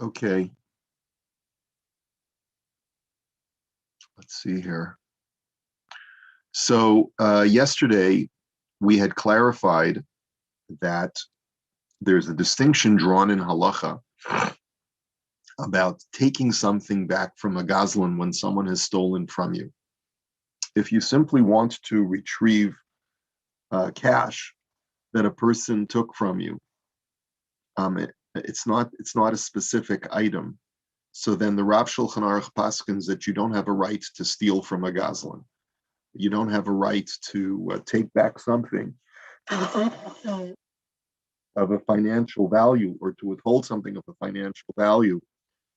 Okay, let's see here. So yesterday we had clarified that there's a distinction drawn in halacha about taking something back from a gazlan when someone has stolen from you. If you simply want to retrieve cash that a person took from you, it's not a specific item. So then the Rav Shulchan Aruch paskins that you don't have a right to steal from a gazlan. You don't have a right to take back something of a financial value or to withhold something of a financial value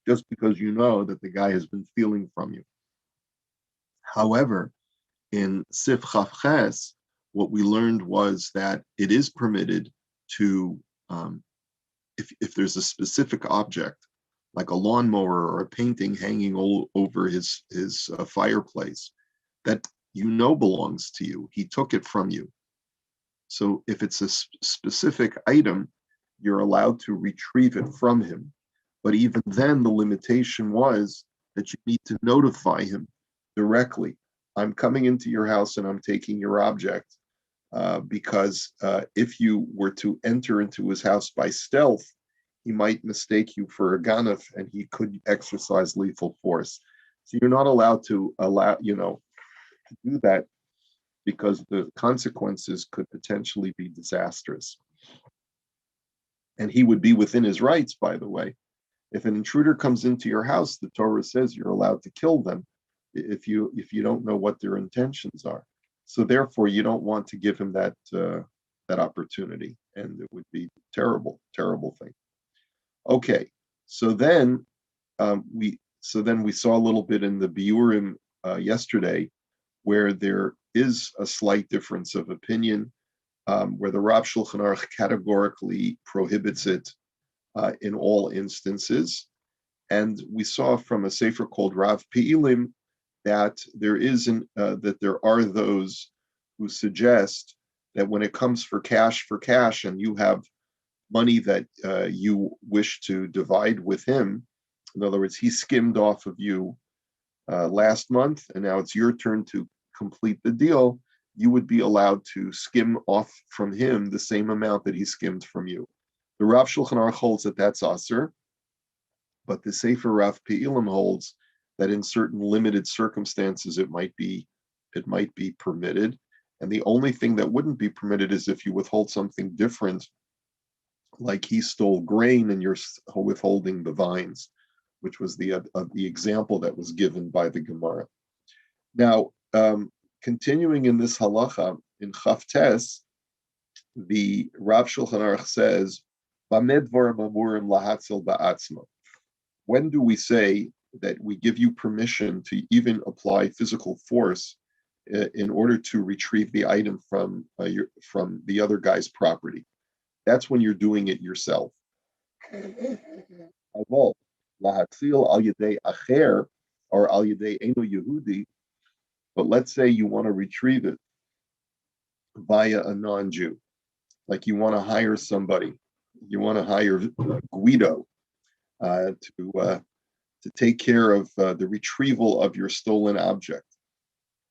just because you know that the guy has been stealing from you. However, in Sif Chafches, what we learned was that it is permitted to, if there's a specific object, like a lawnmower or a painting hanging all over his fireplace, that you know belongs to you. He took it from you. So if it's a specific item, you're allowed to retrieve it from him. But even then, the limitation was that you need to notify him directly. I'm coming into your house and I'm taking your object because if you were to enter into his house by stealth, he might mistake you for a ganef and he could exercise lethal force. So you're not allowed to to do that because the consequences could potentially be disastrous. And he would be within his rights, by the way. If an intruder comes into your house, the Torah says you're allowed to kill them if you don't know what their intentions are. So therefore, you don't want to give him that opportunity, and it would be terrible, terrible thing. Okay, so then we saw a little bit in the Biurim yesterday where there is a slight difference of opinion, where the Rav Shulchan Aruch categorically prohibits it in all instances. And we saw from a sefer called Rav Pe'ilim that there are those who suggest that when it comes for cash, and you have money that you wish to divide with him, in other words, he skimmed off of you last month, and now it's your turn to complete the deal, you would be allowed to skim off from him the same amount that he skimmed from you. The Rav Shulchan Aruch holds that that's aser, but the Sefer Rav Pe'ilim holds that in certain limited circumstances it might be permitted. And the only thing that wouldn't be permitted is if you withhold something different, like he stole grain and you're withholding the vines, which was the example that was given by the Gemara. Now, continuing in this halacha in Chavtes, the Rav Shulchan Aruch says, when do we say that we give you permission to even apply physical force in order to retrieve the item from the other guy's property? That's when you're doing it yourself. Or al yedei eno Yehudi, but let's say you want to retrieve it via a non-Jew, like you want to hire somebody, you want to hire Guido to take care of the retrieval of your stolen object.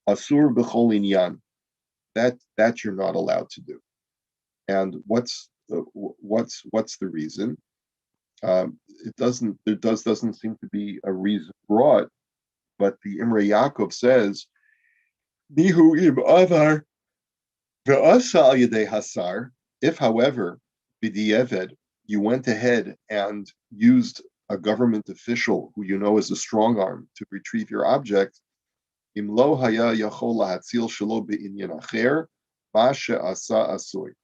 Asur b'chol inyan, that you're not allowed to do. And what's the reason? There doesn't seem to be a reason brought, but the Imrei Yaakov says, Nihu im adar ve'asa al yedei hasar. If, however, b'di'eved, you went ahead and used a government official who you know is a strong arm to retrieve your object, im lo haya yachol lahatzil shelo be'inyan acher, ma she'asa asur.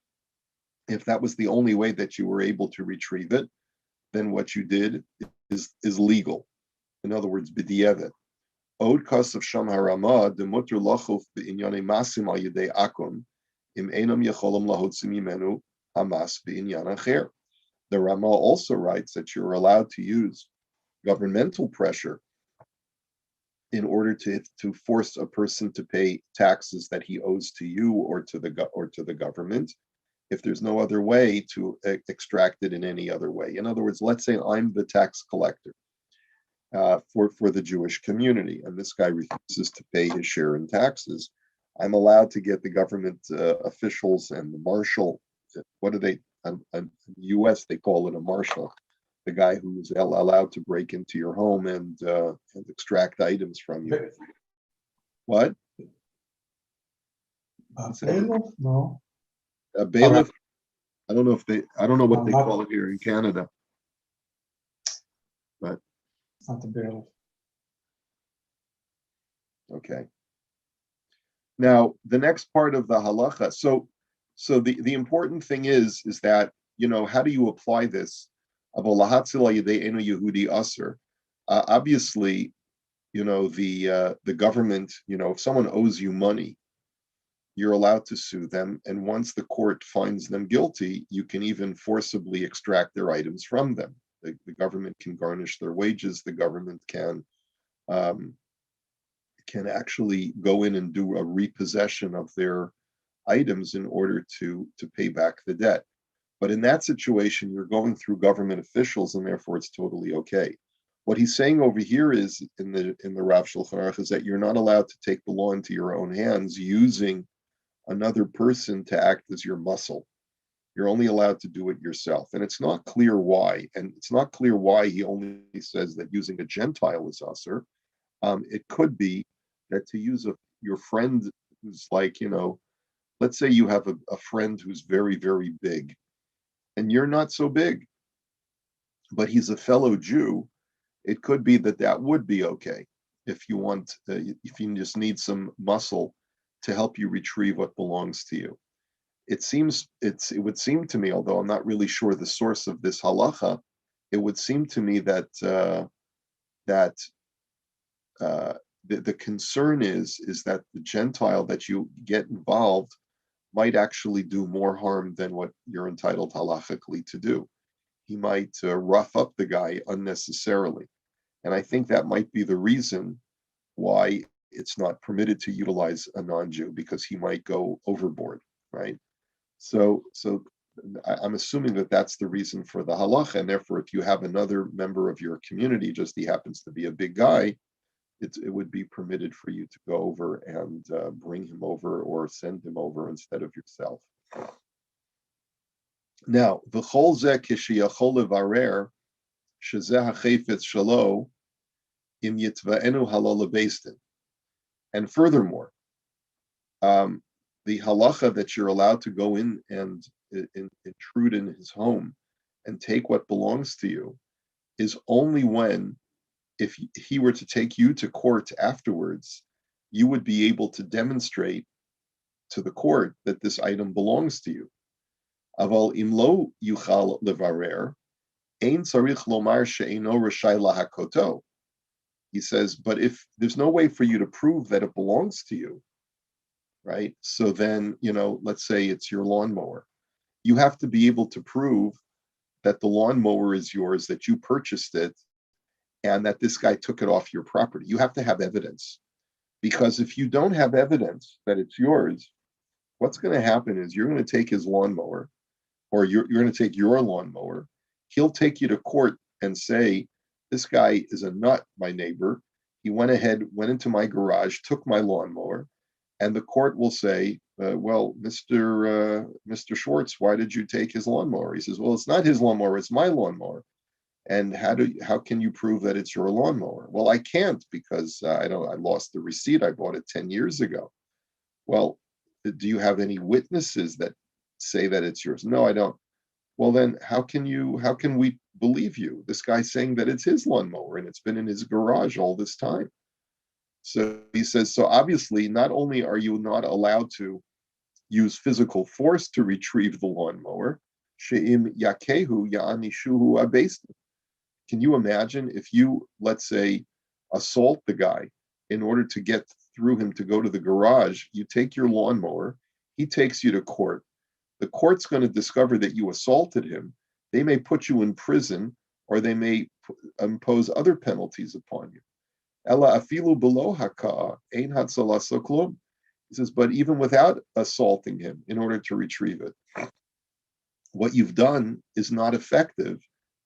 If that was the only way that you were able to retrieve it, then what you did is legal. In other words, b'di'eved. Od kasav sham harama demuter lachuf be'inyane masim al yedei akum im enam yacholam lahotzim yimenu hamas be'inyan acher. The Rama also writes that you're allowed to use governmental pressure in order to force a person to pay taxes that he owes to you or to the government, if there's no other way to extract it in any other way. In other words, let's say I'm the tax collector for the Jewish community, and this guy refuses to pay his share in taxes. I'm allowed to get the government officials and the marshal. What do they? In the U.S., they call it a marshal, the guy who is allowed to break into your home and extract items from you. What? Bailiff? No. A bailiff? I don't know if they. I don't know what they call it here in Canada. But it's not the bailiff. Okay. Now the next part of the halacha. So the important thing is that, how do you apply this? Obviously, the government, if someone owes you money, you're allowed to sue them, and once the court finds them guilty, you can even forcibly extract their items from them. The government can garnish their wages. The government can actually go in and do a repossession of their items in order to pay back the debt. But in that situation, you're going through government officials, and therefore it's totally okay. What he's saying over here is in the Rav Shulchan Aruch is that you're not allowed to take the law into your own hands using another person to act as your muscle. You're only allowed to do it yourself. And it's not clear why. And it's not clear why he only says that using a Gentile is usher. It could be that to use your friend who's like, let's say you have a friend who's very, very big, and you're not so big, but he's a fellow Jew. It could be that would be okay if you want, if you just need some muscle to help you retrieve what belongs to you. It would seem to me, although I'm not really sure the source of this halacha, it would seem to me that the concern is that the Gentile that you get involved might actually do more harm than what you're entitled halachically to do. He might rough up the guy unnecessarily. And I think that might be the reason why it's not permitted to utilize a non-Jew, because he might go overboard, right? So I'm assuming that that's the reason for the halacha, and therefore, if you have another member of your community, just he happens to be a big guy, it would be permitted for you to go over and bring him over or send him over instead of yourself. Now, v'chol zeh kishiyachol levarer shezeh hachefetz shelo im yitva'enu halal lebeistin. And furthermore, the halacha that you're allowed to go in and intrude in his home and take what belongs to you is only when, if he were to take you to court afterwards, you would be able to demonstrate to the court that this item belongs to you. Aval imlo yuchal levarer, ein tzarich lomar she'eino rashai lahakoto. He says, but if there's no way for you to prove that it belongs to you, right? So then, let's say it's your lawnmower. You have to be able to prove that the lawnmower is yours, that you purchased it, and that this guy took it off your property. You have to have evidence. Because if you don't have evidence that it's yours, what's going to happen is you're going to take his lawnmower, or you're going to take your lawnmower. He'll take you to court and say, this guy is a nut, my neighbor. He went into my garage, took my lawnmower, and the court will say, well, Mr. Schwartz, why did you take his lawnmower? He says, well, it's not his lawnmower, it's my lawnmower. And how can you prove that it's your lawnmower? Well, I can't, because I lost the receipt. I bought it 10 years ago. Well, do you have any witnesses that say that it's yours? No, I don't. Well, then how can we believe you? This guy's saying that it's his lawnmower and it's been in his garage all this time. So he says, so obviously, not only are you not allowed to use physical force to retrieve the lawnmower, she'im yakehu ya'anishuhu abeistin. Can you imagine if you, let's say, assault the guy in order to get through him to go to the garage? You take your lawnmower, he takes you to court. The court's going to discover that you assaulted him. They may put you in prison, or they may impose other penalties upon you. Ella afilu below haka'a ein hatzalas klum. He says, but even without assaulting him in order to retrieve it, what you've done is not effective.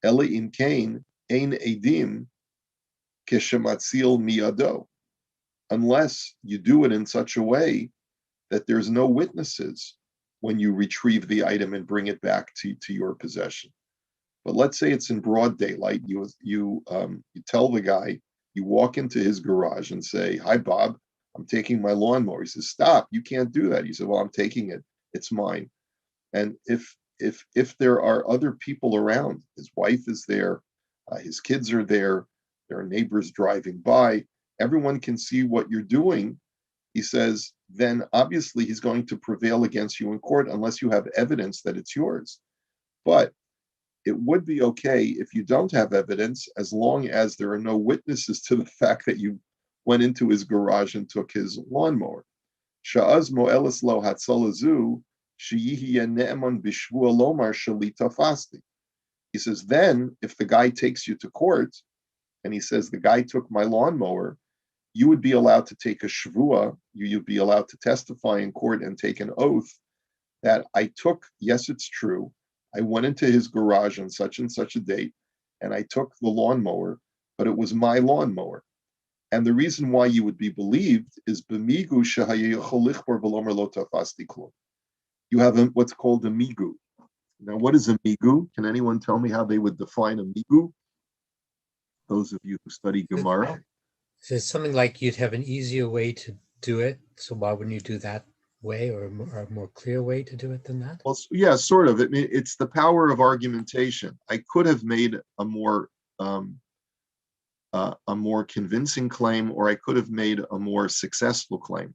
Ela in kain ein edim kishamatzil miyado, unless you do it in such a way that there's no witnesses when you retrieve the item and bring it back to your possession. But let's say it's in broad daylight. You tell the guy, you walk into his garage and say, "Hi, Bob, I'm taking my lawnmower." He says, "Stop! You can't do that." You say, "Well, I'm taking it. It's mine." And if there are other people around, his wife is there, his kids are there are neighbors driving by, everyone can see what you're doing. He says, then obviously he's going to prevail against you in court unless you have evidence that it's yours. But it would be okay if you don't have evidence, as long as there are no witnesses to the fact that you went into his garage and took his lawnmower. Sha'az mo'elis lo hatzalazu sheyihiya ne'eman bishvua lomar shalita fasti. He says, then if the guy takes you to court and he says, the guy took my lawnmower, you would be allowed to take a shvua, you'd be allowed to testify in court and take an oath that I took, yes, it's true, I went into his garage on such and such a date, and I took the lawnmower, but it was my lawnmower. And the reason why you would be believed is b'migu shehayacholichbor v'lomer lo tafasti klum. You have what's called a migu. Now, what is a migu? Can anyone tell me how they would define a migu? Those of you who study Gemara. So it's something like you'd have an easier way to do it. So why wouldn't you do that way, or a more clear way to do it than that? Well, yeah, sort of. It's the power of argumentation. I could have made a more convincing claim, or I could have made a more successful claim.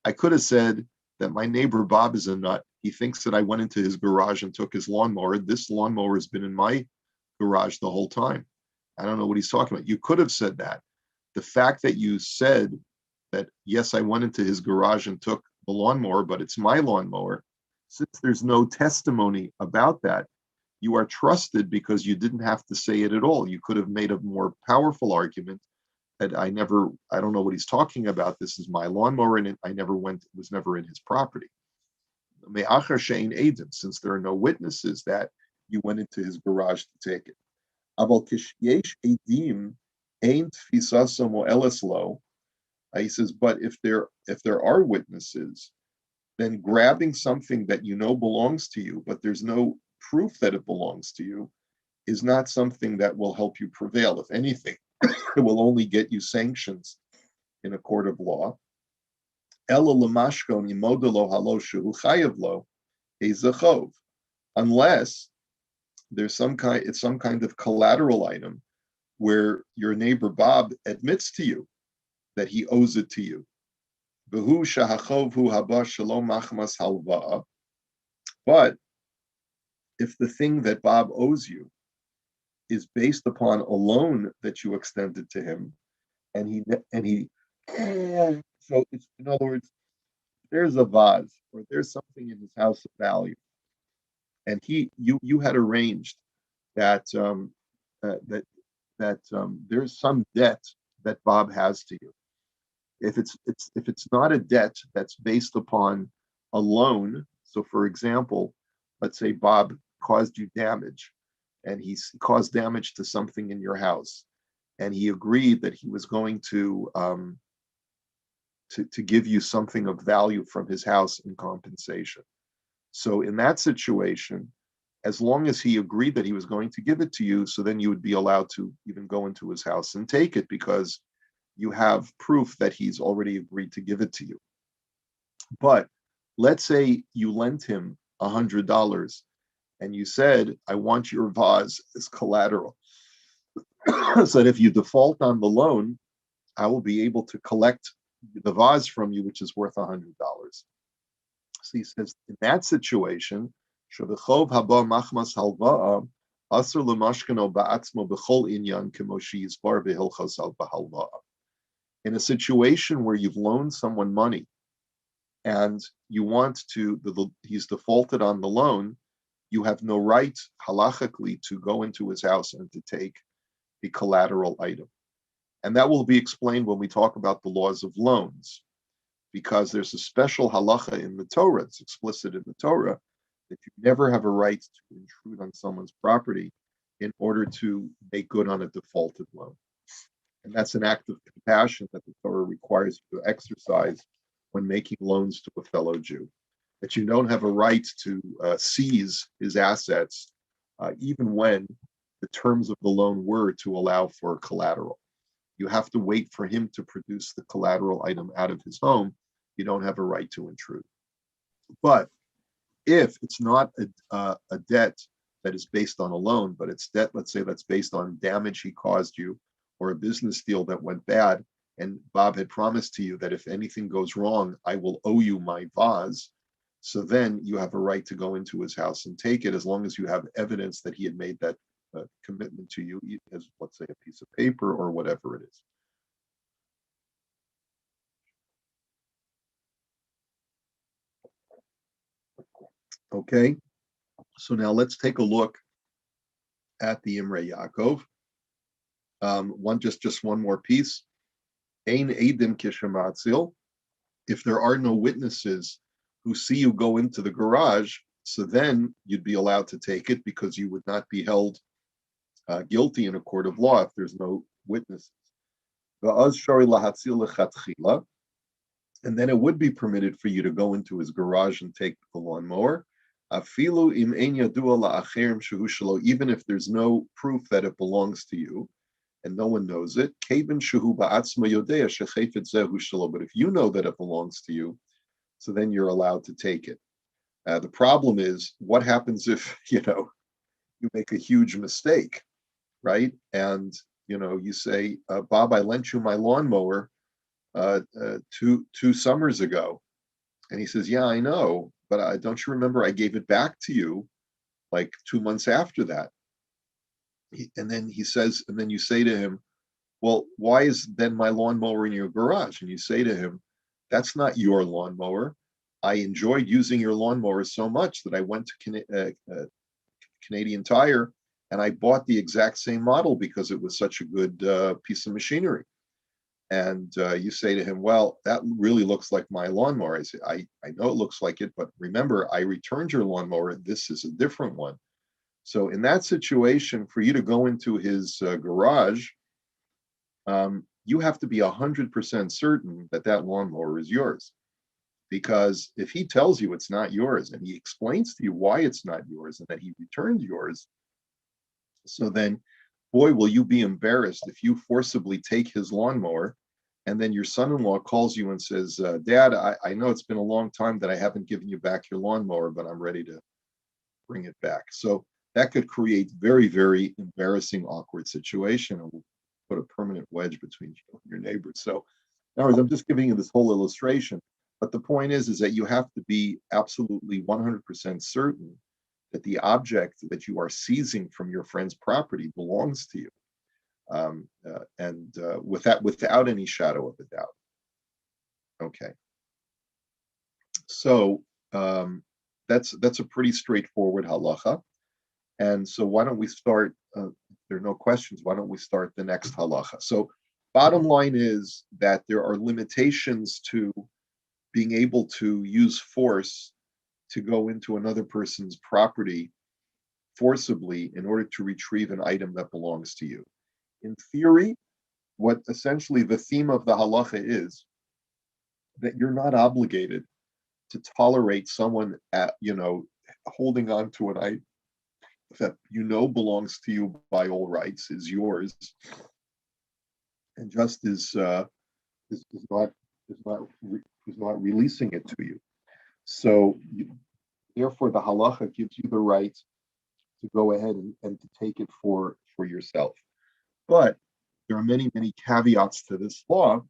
I could have said that my neighbor Bob is a nut. He thinks that I went into his garage and took his lawnmower. This lawnmower has been in my garage the whole time. I don't know what he's talking about. You could have said that. The fact that you said that, yes, I went into his garage and took the lawnmower, but it's my lawnmower, since there's no testimony about that, you are trusted because you didn't have to say it at all. You could have made a more powerful argument that I don't know what he's talking about. This is my lawnmower and I never went, it was never in his property. Since there are no witnesses that you went into his garage to take it. He says, but if there are witnesses, then grabbing something that you know belongs to you, but there's no proof that it belongs to you, is not something that will help you prevail. If anything, it will only get you sanctions in a court of law. Unless it's some kind of collateral item where your neighbor Bob admits to you that he owes it to you. But if the thing that Bob owes you is based upon a loan that you extended to him, and he so it's, in other words, there's a vase or there's something in his house of value, and you had arranged that there's some debt that Bob has to you. If it's not a debt that's based upon a loan, so for example, let's say Bob caused you damage, and he caused damage to something in your house, and he agreed that he was going to give you something of value from his house in compensation. So in that situation, as long as he agreed that he was going to give it to you, so then you would be allowed to even go into his house and take it because you have proof that he's already agreed to give it to you. But let's say you lent him $100 and you said, I want your vase as collateral. So that if you default on the loan, I will be able to collect the vase from you, which is worth $100. So he says, in that situation, in a situation where you've loaned someone money and you want to, he's defaulted on the loan, you have no right halachically to go into his house and to take the collateral item. And that will be explained when we talk about the laws of loans, because there's a special halacha in the Torah, it's explicit in the Torah, that you never have a right to intrude on someone's property in order to make good on a defaulted loan. And that's an act of compassion that the Torah requires you to exercise when making loans to a fellow Jew. That you don't have a right to seize his assets, even when the terms of the loan were to allow for collateral. You have to wait for him to produce the collateral item out of his home. You don't have a right to intrude. But if it's not a debt that is based on a loan, but it's debt, let's say, that's based on damage he caused you or a business deal that went bad, and Bob had promised to you that if anything goes wrong, I will owe you my vase. So then you have a right to go into his house and take it, as long as you have evidence that he had made that commitment to you, as, let's say, a piece of paper or whatever it is. Okay, so now let's take a look at the Imrei Yaakov. Just one more piece. Ein edim kishamatzil. If there are no witnesses who see you go into the garage, so then you'd be allowed to take it because you would not be held guilty in a court of law if there's no witnesses. And then it would be permitted for you to go into his garage and take the lawnmower, even if there's no proof that it belongs to you and no one knows it. But if you know that it belongs to you, so then you're allowed to take it. The problem is, what happens if you make a huge mistake, right? And you say, Bob, I lent you my lawnmower 2 summers ago, and he says, yeah, I know, but don't you remember I gave it back to you like 2 months after that? And then he says, and then you say to him, well, why is then my lawnmower in your garage? And you say to him, that's not your lawnmower. I enjoyed using your lawnmower so much that I went to Canadian Tire and I bought the exact same model because it was such a good piece of machinery. And you say to him, well, that really looks like my lawnmower. I say, I know it looks like it, but remember, I returned your lawnmower. This is a different one. So in that situation, for you to go into his garage, you have to be 100% certain that that lawnmower is yours. Because if he tells you it's not yours and he explains to you why it's not yours and that he returned yours, so then, boy, will you be embarrassed if you forcibly take his lawnmower and then your son-in-law calls you and says, Dad, I know it's been a long time that I haven't given you back your lawnmower, but I'm ready to bring it back. So that could create very, very embarrassing, awkward situation and will put a permanent wedge between you and your neighbors. So, in other words, I'm just giving you this whole illustration. But the point is that you have to be absolutely 100% certain that the object that you are seizing from your friend's property belongs to you, without any shadow of a doubt. Okay, so that's a pretty straightforward halacha, and so why don't we start? There are no questions. Why don't we start the next halacha? So, bottom line is that there are limitations to being able to use force to go into another person's property forcibly in order to retrieve an item that belongs to you. In theory, what essentially the theme of the halacha is that you're not obligated to tolerate someone holding on to an item that belongs to you by all rights, is yours, and just is not releasing it to you. So therefore, the halacha gives you the right to go ahead and to take it for yourself. But there are many, many caveats to this law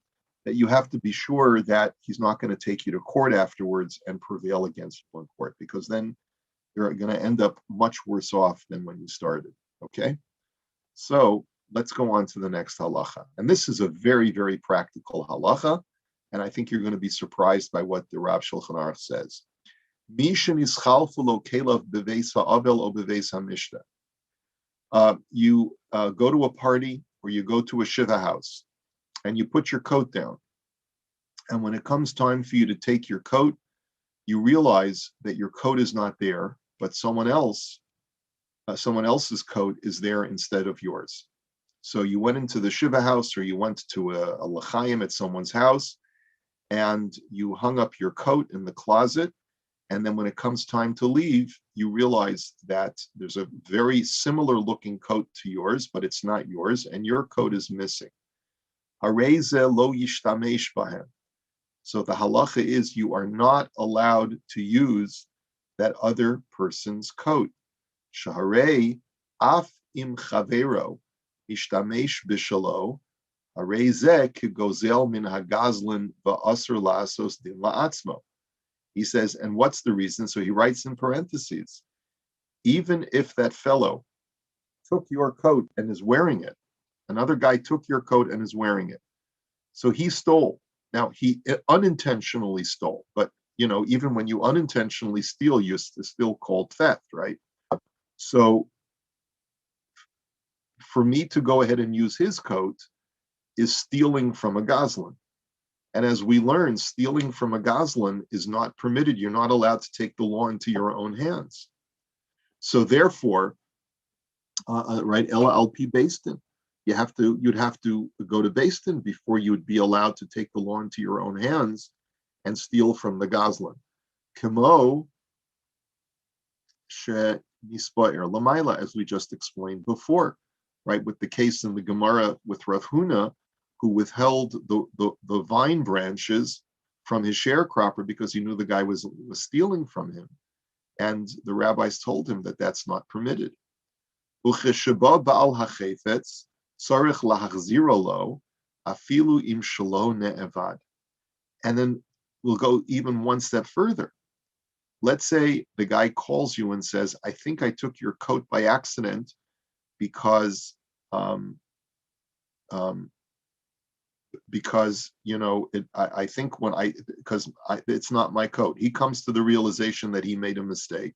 that you have to be sure that he's not going to take you to court afterwards and prevail against you in court, because then you're going to end up much worse off than when you started. Okay? So let's go on to the next halacha. And this is a very, very practical halacha. And I think you're going to be surprised by what the Rav Shulchan Aruch says. You go to a party or you go to a shiva house and you put your coat down. And when it comes time for you to take your coat, you realize that your coat is not there, but someone else's coat is there instead of yours. So you went into the Shiva house, or you went to a l'chaim at someone's house, and you hung up your coat in the closet. And then when it comes time to leave, you realize that there's a very similar looking coat to yours, but it's not yours, and your coat is missing. Harei ze lo yishtamesh bahem. So the halacha is you are not allowed to use that other person's coat. Shaharei af im chavero yishtamesh bishalo. Harei ze kigozel min hagazlin va'asr la'asos din la'atzmo. He says, and what's the reason? So he writes in parentheses, even if that fellow took your coat and is wearing it, another guy took your coat and is wearing it. So he stole. Now, he unintentionally stole, but even when you unintentionally steal, it's still called theft, right? So for me to go ahead and use his coat is stealing from a goslin. And as we learn, stealing from a goslin is not permitted. You're not allowed to take the law into your own hands. So therefore, right, Ella Alpi Basin, you'd have to go to Basin before you would be allowed to take the law into your own hands and steal from the goslin. Kimo she nispair lamaila, as we just explained before, right, with the case in the Gemara with Rav Huna, who withheld the vine branches from his sharecropper because he knew the guy was stealing from him. And the rabbis told him that that's not permitted. And then we'll go even one step further. Let's say the guy calls you and says, I think I took your coat by accident because I think it's not my coat. He comes to the realization that he made a mistake.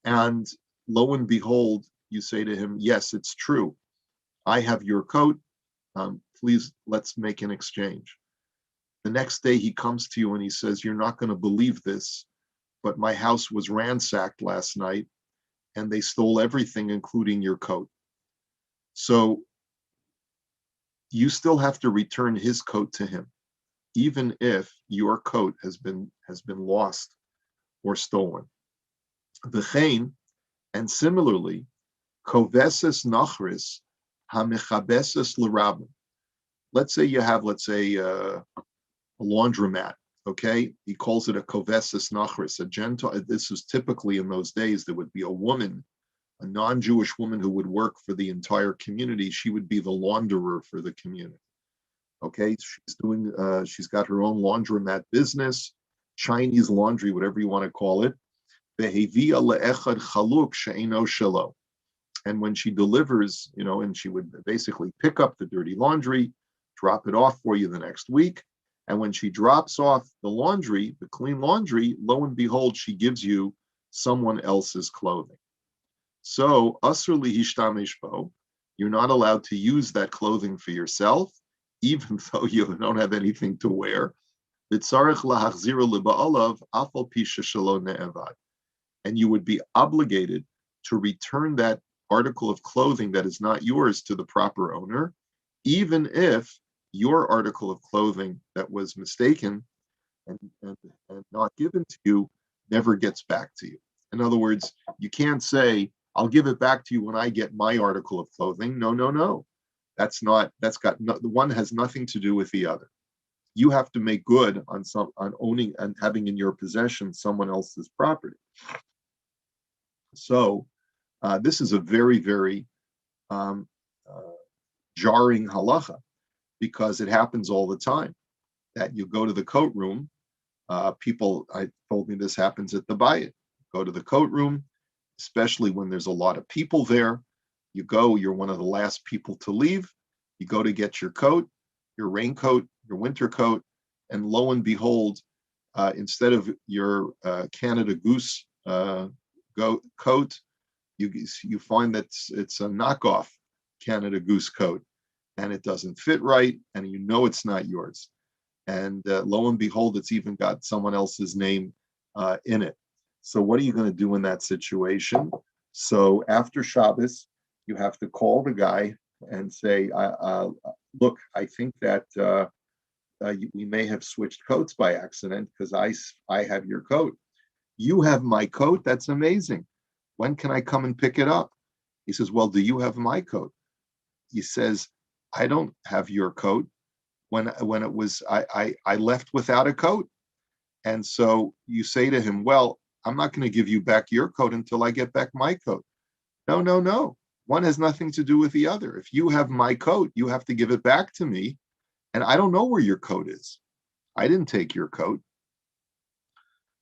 And lo and behold, you say to him, yes, it's true. I have your coat. Please, let's make an exchange. The next day he comes to you and he says, you're not going to believe this, but my house was ransacked last night and they stole everything, including your coat. So you still have to return his coat to him, even if your coat has been lost or stolen. V'chein, and similarly, koveses nachris hamechabeses l'rabim. Let's say you have, a laundromat. Okay, he calls it a koveses nachris, a Gentile. This was typically in those days. There would be a woman, a non-Jewish woman who would work for the entire community. She would be the launderer for the community. Okay, she's got her own laundromat business, Chinese laundry, whatever you want to call it. And when she delivers, and she would basically pick up the dirty laundry, drop it off for you the next week. And when she drops off the laundry, the clean laundry, lo and behold, she gives you someone else's clothing. So, asur lihishtamesh bo, you're not allowed to use that clothing for yourself, even though you don't have anything to wear. V'tzarech lahachziro liba'alav afal pi shelo ne'evad. And you would be obligated to return that article of clothing that is not yours to the proper owner, even if your article of clothing that was mistaken and not given to you never gets back to you. In other words, you can't say, I'll give it back to you when I get my article of clothing. No. The one has nothing to do with the other. You have to make good on owning and having in your possession someone else's property. So this is a very, very jarring halacha, because it happens all the time that you go to the coat room. People told me this happens at the bayit. Go to the coat room, especially when there's a lot of people there. You go, you're one of the last people to leave. You go to get your coat, your raincoat, your winter coat, and lo and behold, instead of your Canada Goose coat, you find that it's a knockoff Canada Goose coat, and it doesn't fit right, and you know it's not yours. And lo and behold, it's even got someone else's name in it. So what are you going to do in that situation? So after Shabbos, you have to call the guy and say, look, I think that we may have switched coats by accident because I have your coat. You have my coat? That's amazing. When can I come and pick it up? He says, well, do you have my coat? He says, I don't have your coat. When it was, I left without a coat. And so you say to him, well, I'm not going to give you back your coat until I get back my coat. No, no, no. One has nothing to do with the other. If you have my coat, you have to give it back to me. And I don't know where your coat is. I didn't take your coat.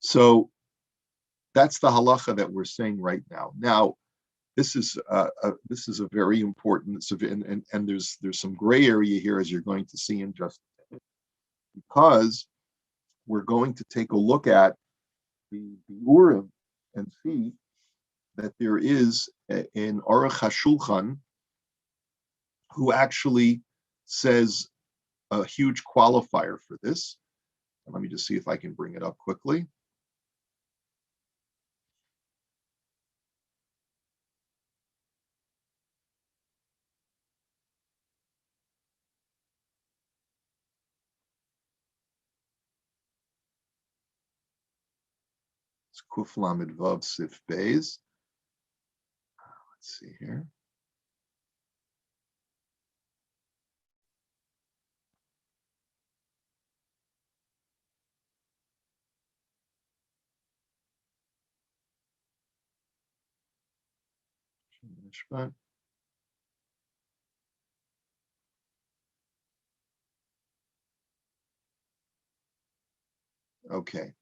So that's the halacha that we're saying right now. Now, this is a very important, and there's some gray area here, as you're going to see in just a minute, because we're going to take a look at the Urim and see that there is an Aruch HaShulchan who actually says a huge qualifier for this. And let me just see if I can bring it up quickly. It's Kuf Lamed Vav Sif Beis. Let's see here. Mishpat. Okay.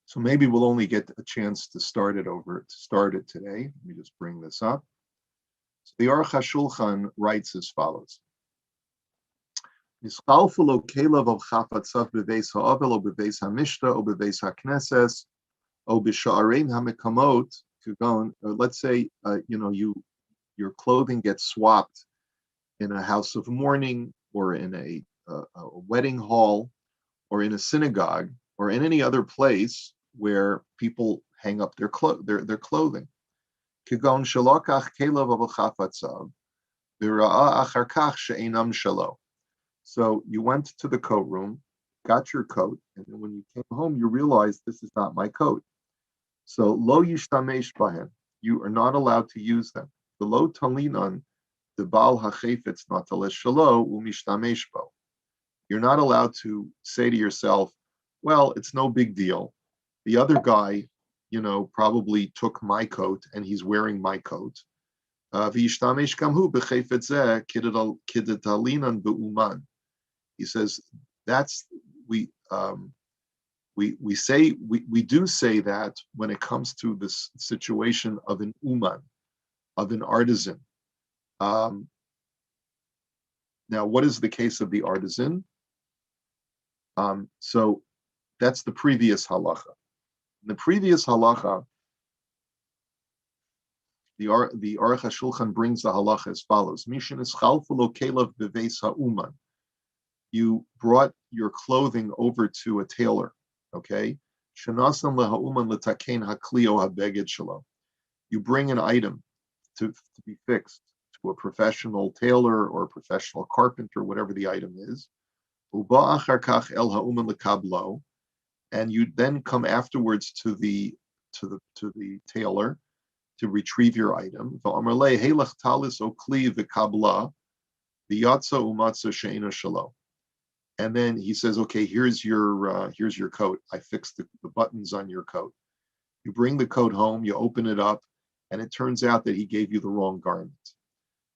So maybe we'll only get a chance to start it today. Let me just bring this up. So the Aruch HaShulchan writes as follows. Let's say your clothing gets swapped in a house of mourning, or in a wedding hall, or in a synagogue, or in any other place where people hang up their clothing. So you went to the coat room, got your coat, and then when you came home, you realized this is not my coat. So lo yishtamesh bahem, you are not allowed to use them. The lo talinan, the bal hachefetz natales shalo umishtamesh bo. You're not allowed to say to yourself, well, it's no big deal. The other guy, probably took my coat and he's wearing my coat. He says that's we do say that when it comes to this situation of an uman, of an artisan. Now, what is the case of the artisan? So that's the previous halacha. In the previous halacha, the Aruch HaShulchan brings the halacha as follows: Mishin is chalfulo kelev beveis ha'uman. You brought your clothing over to a tailor, okay? Shenasam leha'uman letaken haklio habeged shelo. You bring an item to be fixed to a professional tailor or a professional carpenter, whatever the item is. Uba achar kach el ha'uman lekablo, and you then come afterwards to the tailor to retrieve your item. And then he says, okay, here's your coat. I fixed the buttons on your coat. You bring the coat home, you open it up, and it turns out that he gave you the wrong garment.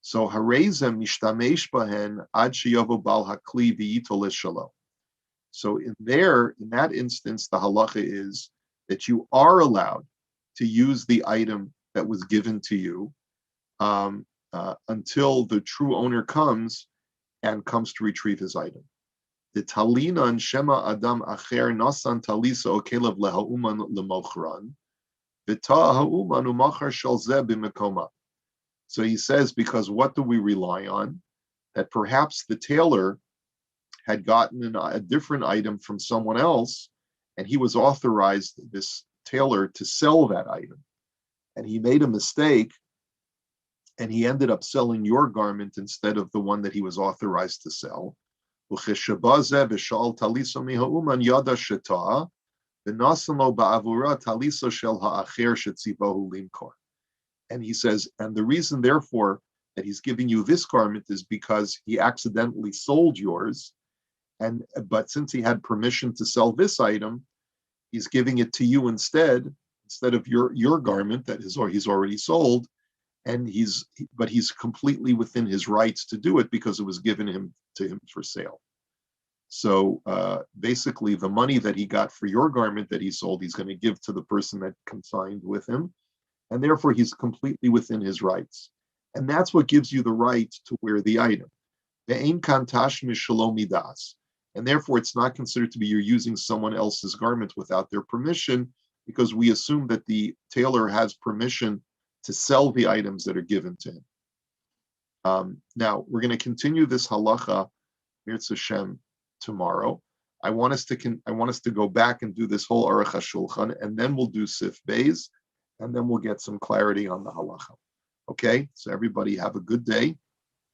So harezem mishtamesh bahen ad sheyavo bal hakli v'yitol shelo. So in that instance, the halacha is that you are allowed to use the item that was given to you until the true owner comes to retrieve his item. The talinan shema adam acher nasan talisa okelev lehauman lemochran v'ta hauman umachar shel zeh b'mekoma. So he says, because what do we rely on? That perhaps the tailor had gotten a different item from someone else, and he was authorized, this tailor to sell that item, and he made a mistake, and he ended up selling your garment instead of the one that he was authorized to sell. And he says, and the reason, therefore, that he's giving you this garment is because he accidentally sold yours, but since he had permission to sell this item, he's giving it to you instead of your garment that he's already sold, and he's completely within his rights to do it because it was given to him for sale. So basically, the money that he got for your garment that he sold, he's going to give to the person that consigned with him, and therefore he's completely within his rights. And that's what gives you the right to wear the item. And therefore, it's not considered to be you're using someone else's garment without their permission, because we assume that the tailor has permission to sell the items that are given to him. Now, we're going to continue this halacha, Mirz Hashem, tomorrow. I want us to go back and do this whole Aruch HaShulchan, and then we'll do Sif Beis, and then we'll get some clarity on the halacha. Okay, so everybody have a good day.